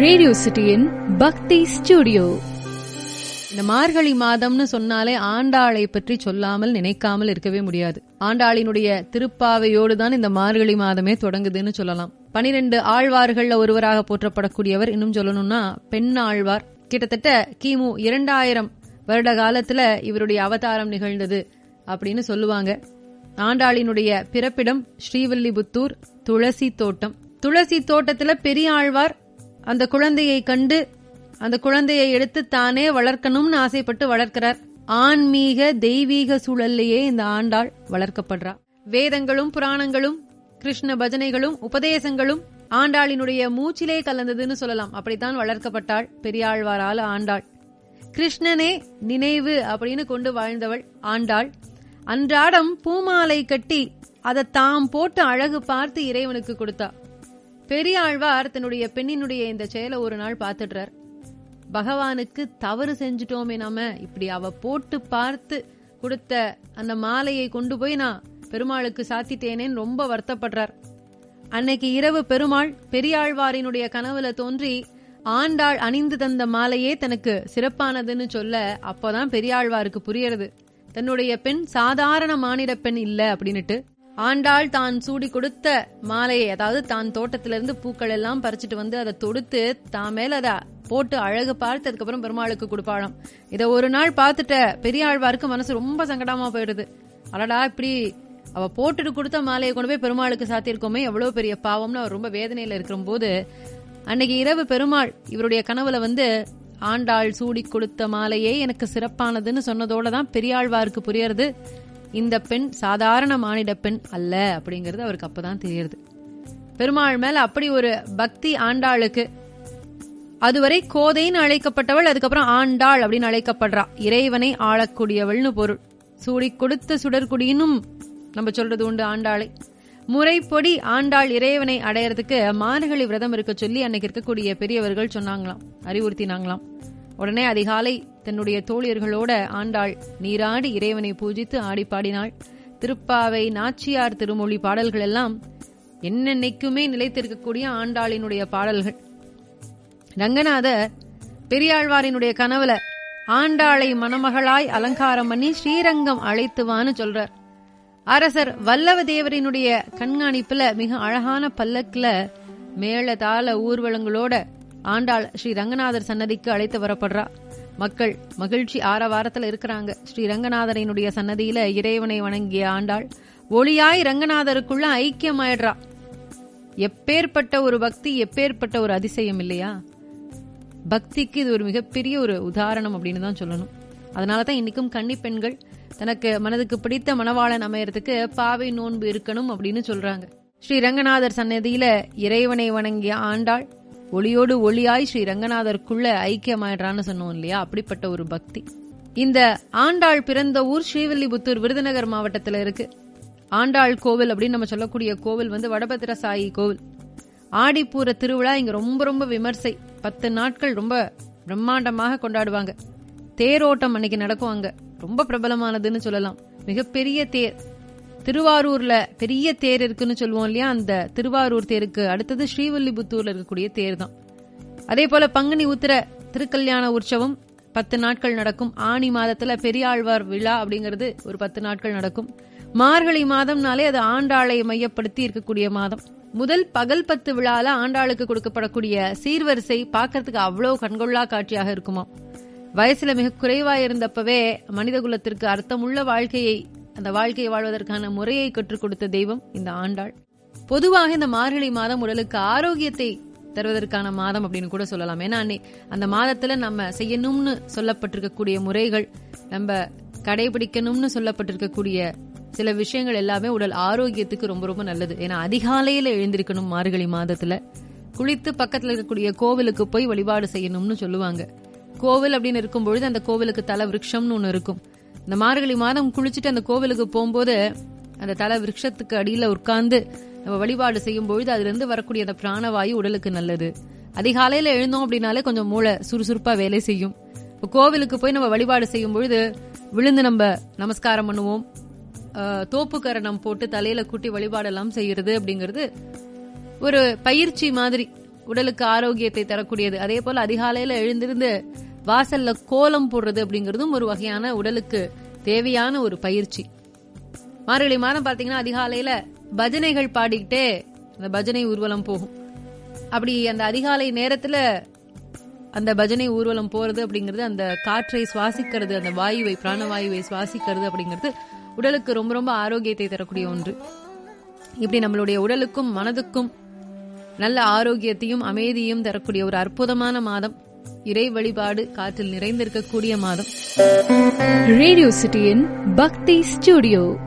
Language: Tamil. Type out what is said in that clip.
ரேடியோ சிட்டியின் பக்தி ஸ்டுடியோ. இந்த மார்கழி மாதம்னு சொன்னாலே ஆண்டாளை பற்றி சொல்லாமல் நினைக்காமல் இருக்கவே முடியாது. ஆண்டாளினுடைய திருப்பாவையோடு தான் இந்த மார்கழி மாதமே தொடங்குதுன்னு சொல்லலாம். 12 ஆழ்வார்கள்ல ஒருவராக போற்றப்படக்கூடியவர். இன்னும் சொல்லணும்னா பெண் ஆழ்வார். கிட்டத்தட்ட கிமு 2000 வருட காலத்துல இவருடைய அவதாரம் நிகழ்ந்தது அப்படின்னு சொல்லுவாங்க. ஆண்டாளினுடைய பிறப்பிடம் ஸ்ரீவில்லிபுத்தூர் துளசி தோட்டம். துளசி தோட்டத்துல பெரிய ஆழ்வார் அந்த குழந்தையை கண்டு அந்த குழந்தையை எடுத்து தானே வளர்க்கணும்னு ஆசைப்பட்டு வளர்க்கிறார். ஆன்மீக தெய்வீக சூழல்லையே இந்த ஆண்டாள் வளர்க்கப்படுறா. வேதங்களும் புராணங்களும் கிருஷ்ண பஜனைகளும் உபதேசங்களும் ஆண்டாளினுடைய மூச்சிலே கலந்ததுன்னு சொல்லலாம். அப்படித்தான் வளர்க்கப்பட்டாள் பெரியாழ்வாரால் ஆண்டாள். கிருஷ்ணனே நினைவு அப்படின்னு கொண்டு வாழ்ந்தவள் ஆண்டாள். அன்றாடம் பூமாலை கட்டி அதை தாம் போட்டு அழகு பார்த்து இறைவனுக்கு கொடுத்தா. பெரியாழ்வார் தன்னுடைய பெண்ணினுடைய இந்த செயலை ஒரு நாள் பார்த்துடுறார். பகவானுக்கு தவறு செஞ்சுட்டோமே, நாம இப்படி அவ போட்டு பார்த்து கொடுத்த அந்த மாலையை கொண்டு போய் நான் பெருமாளுக்கு சாத்திட்டேனேன்னு ரொம்ப வருத்தப்படுறார். அன்னைக்கு இரவு பெருமாள் பெரியாழ்வாரினுடைய கனவுல தோன்றி ஆண்டாள் அணிந்து தந்த மாலையே தனக்கு சிறப்பானதுன்னு சொல்ல, அப்போதான் பெரியாழ்வாருக்கு புரியறது தன்னுடைய பெண் சாதாரண மானிட பெண் இல்ல அப்படின்னுட்டு. ஆண்டாள் தான் சூடி கொடுத்த மாலையை, அதாவது தான் தோட்டத்திலிருந்து பூக்கள் எல்லாம் பறிச்சுட்டு வந்து அதை தொடுத்து தான் மேல அதை போட்டு அழகு பார்த்து அதுக்கப்புறம் பெருமாளுக்கு கொடுப்பாளாம். இதை ஒரு நாள் பார்த்துட்ட பெரியாழ்வாருக்கு மனசு ரொம்ப சங்கடமா போயிடுது. அடடா, இப்படி அவ போட்டுட்டு கொடுத்த மாலையை கொண்டு போய் பெருமாளுக்கு சாத்தியிருக்கோமே, எவ்வளவு பெரிய பாவம்னு அவர் ரொம்ப வேதனையில இருக்கிற போது அன்னைக்கு இரவு பெருமாள் இவருடைய கனவுல வந்து ஆண்டாள் சூடி கொடுத்த மாலையே எனக்கு சிறப்பானதுன்னு சொன்னதோட தான் பெரியாழ்வாருக்கு புரியறது இந்த பெண் சாதாரண மானிட பெண் அல்ல அப்படிங்கறது அவருக்கு அப்பதான் தெரியுது. பெருமாள் மேல அப்படி ஒரு பக்தி ஆண்டாளுக்கு. அதுவரை கோதைன்னு அழைக்கப்பட்டவள் அதுக்கப்புறம் ஆண்டாள் அப்படின்னு அழைக்கப்படுறா. இறைவனை ஆளக்கூடியவள்னு பொருள். சூடி கொடுத்த சுடற்குடினும் நம்ம சொல்றது உண்டு ஆண்டாளை. முறைப்பொடி ஆண்டாள் இறைவனை அடையறதுக்கு மார்கழி விரதம் இருக்க சொல்லி அன்னைக்கு இருக்கக்கூடிய பெரியவர்கள் சொன்னாங்களாம், அறிவுறுத்தினாங்களாம். உடனே அதிகாலை தன்னுடைய தோழியர்களோட ஆண்டாள் நீராடி இறைவனை பூஜித்து ஆடி பாடினாள். திருப்பாவை, நாச்சியார் திருமொழி பாடல்கள் எல்லாம் என்னென்னைக்குமே நிலைத்திருக்கக்கூடிய ஆண்டாளினுடைய பாடல்கள். ரங்கநாதர் பெரியாழ்வாரினுடைய கனவுல ஆண்டாளை மணமகளாய் அலங்காரம் பண்ணி ஸ்ரீரங்கம் அழைத்துவான்னு சொல்றார். அரசர் வல்லவ தேவரினுடைய கண்காணிப்புல மிக அழகான பல்லக்குல மேள தாள ஊர்வலங்களோட ஆண்டாள் ஸ்ரீ ரங்கநாதர் சன்னதிக்கு அழைத்து வரப்படுறா. மக்கள் மகிழ்ச்சி ஆரவாரத்துல இருக்கிறாங்க. ஸ்ரீ ரங்கநாதரினுடைய சன்னதியில இறைவனை வணங்கிய ஆண்டாள் ஒளியாய் ரங்கநாதருக்குள்ள ஐக்கியமாயிடுறா. எப்பேற்பட்ட ஒரு பக்தி, எப்பேற்பட்ட ஒரு அதிசயம் இல்லையா? பக்திக்கு இது ஒரு மிகப்பெரிய ஒரு உதாரணம் அப்படின்னு தான் சொல்லணும். அதனாலதான் இன்னைக்கும் கன்னி பெண்கள் தனக்கு மனதுக்கு பிடித்த மணவாளன் அமையறதுக்கு பாவை நோன்பு இருக்கணும் அப்படின்னு சொல்றாங்க. ஸ்ரீ ரங்கநாதர் சன்னதியில இறைவனை வணங்கிய ஆண்டாள் ஒளியோடு ஒளியாய் ஸ்ரீ ரங்கநாதருக்குள்ள ஐக்கியமாயிடுறான்னு சொன்னோம் இல்லையா? அப்படிப்பட்ட ஒரு பக்தி. இந்த ஆண்டாள் பிறந்த ஊர் ஸ்ரீவில்லிபுத்தூர் விருதுநகர் மாவட்டத்துல இருக்கு. ஆண்டாள் கோவில் அப்படின்னு நம்ம சொல்லக்கூடிய கோவில் வந்து வடபத்திர சாயி கோவில். ஆடிப்பூர திருவிழா இங்க ரொம்ப ரொம்ப விமர்சை. 10 நாட்கள் ரொம்ப பிரம்மாண்டமாக கொண்டாடுவாங்க. தேரோட்டம் அன்னைக்கு நடக்கும். அங்க ரொம்ப பிரபலமானதுன்னு சொல்லலாம். மிகப்பெரிய தேர். திருவாரூர்ல பெரிய தேர் இருக்குன்னு சொல்லுவோம் இல்லையா? அந்த திருவாரூர் தேருக்கு அடுத்தது ஸ்ரீவில்லிபுத்தூர்ல இருக்கக்கூடிய தேர் தான். அதே போல பங்குனி உத்திர திருக்கல்யாண உற்சவம் 10 நாட்கள் நடக்கும். ஆனி மாதத்துல பெரியாழ்வார் விழா அப்படிங்கிறது ஒரு 10 நாட்கள் நடக்கும். மார்கழி மாதம்னாலே அது ஆண்டாளை மையப்படுத்தி இருக்கக்கூடிய மாதம். முதல் பகல் 10 விழால ஆண்டாளுக்கு கொடுக்கப்படக்கூடிய சீர்வரிசை பார்க்கறதுக்கு அவ்வளவு கண்கொள்ளா காட்சியாக இருக்குமா. வயசுல மிக குறைவா இருந்தப்பவே மனித குலத்திற்கு அர்த்தமுள்ள வாழ்க்கையை, அந்த வாழ்க்கையை வாழ்வதற்கான முறையை கற்றுக் கொடுத்த தெய்வம் இந்த ஆண்டாள். பொதுவாக இந்த மார்கழி மாதம் உடலுக்கு ஆரோக்கியத்தை தருவதற்கான மாதம் அப்படின்னு கூட சொல்லலாம். ஏன்னா அந்த மாதத்துல நம்ம செய்யணும்னு சொல்லப்பட்டிருக்கக்கூடிய முறைகள், நம்ம கடைபிடிக்கணும்னு சொல்லப்பட்டிருக்கக்கூடிய சில விஷயங்கள் எல்லாமே உடல் ஆரோக்கியத்துக்கு ரொம்ப ரொம்ப நல்லது. ஏன்னா அதிகாலையில எழுந்திருக்கணும். மார்கழி மாதத்துல குளித்து பக்கத்துல இருக்கக்கூடிய கோவிலுக்கு போய் வழிபாடு செய்யணும்னு சொல்லுவாங்க. கோவில் அப்படின்னு இருக்கும் பொழுது அந்த கோவிலுக்கு தல விருட்சம்னு ஒண்ணு இருக்கும். இந்த மார்கழி மாதம் குளிச்சுட்டு அந்த கோவிலுக்கு போகும்போது அந்த தல விருட்சத்துக்கு அடியில உட்கார்ந்து நம்ம வழிபாடு செய்யும் பொழுது அதுல இருந்து வரக்கூடிய அந்த பிராணவாயு உடலுக்கு நல்லது. அதிகாலையில எழுந்தோம் அப்படின்னாலே கொஞ்சம் மூளை சுறுசுறுப்பா வேலை செய்யும். இப்போ கோவிலுக்கு போய் நம்ம வழிபாடு செய்யும் பொழுது விழுந்து நம்ம நமஸ்காரம் பண்ணுவோம். தோப்புக்கரணம் போட்டு தலையில கூட்டி வழிபாடெல்லாம் செய்யறது அப்படிங்கிறது ஒரு பயிற்சி மாதிரி. உடலுக்கு ஆரோக்கியத்தை தரக்கூடியது. அதே போல அதிகாலையில எழுந்திருந்து வாசல்ல கோலம் போடுறது அப்படிங்கறதும் ஒரு வகையான உடலுக்கு தேவையான ஒரு பயிற்சி. மார்கழி மாதம் பாத்தீங்கன்னா அதிகாலையில பஜனைகள் பாடிக்கிட்டே அந்த பஜனை ஊர்வலம் போகும். அப்படி அந்த அதிகாலை நேரத்துல அந்த பஜனை ஊர்வலம் போறது அப்படிங்கிறது, அந்த காற்றை சுவாசிக்கிறது, அந்த வாயுவை, பிராணவாயுவை சுவாசிக்கிறது அப்படிங்கிறது உடலுக்கு ரொம்ப ரொம்ப ஆரோக்கியத்தை தரக்கூடிய ஒன்று. இப்படி நம்மளுடைய உடலுக்கும் மனதுக்கும் நல்ல ஆரோக்கியத்தையும் அமைதியும் தரக்கூடிய ஒரு அற்புதமான மாதம். இறை வழிபாடு காற்றில் நிறைந்திருக்கக்கூடிய மாதம். ரேடியோ சிட்டியின் பக்தி ஸ்டுடியோ.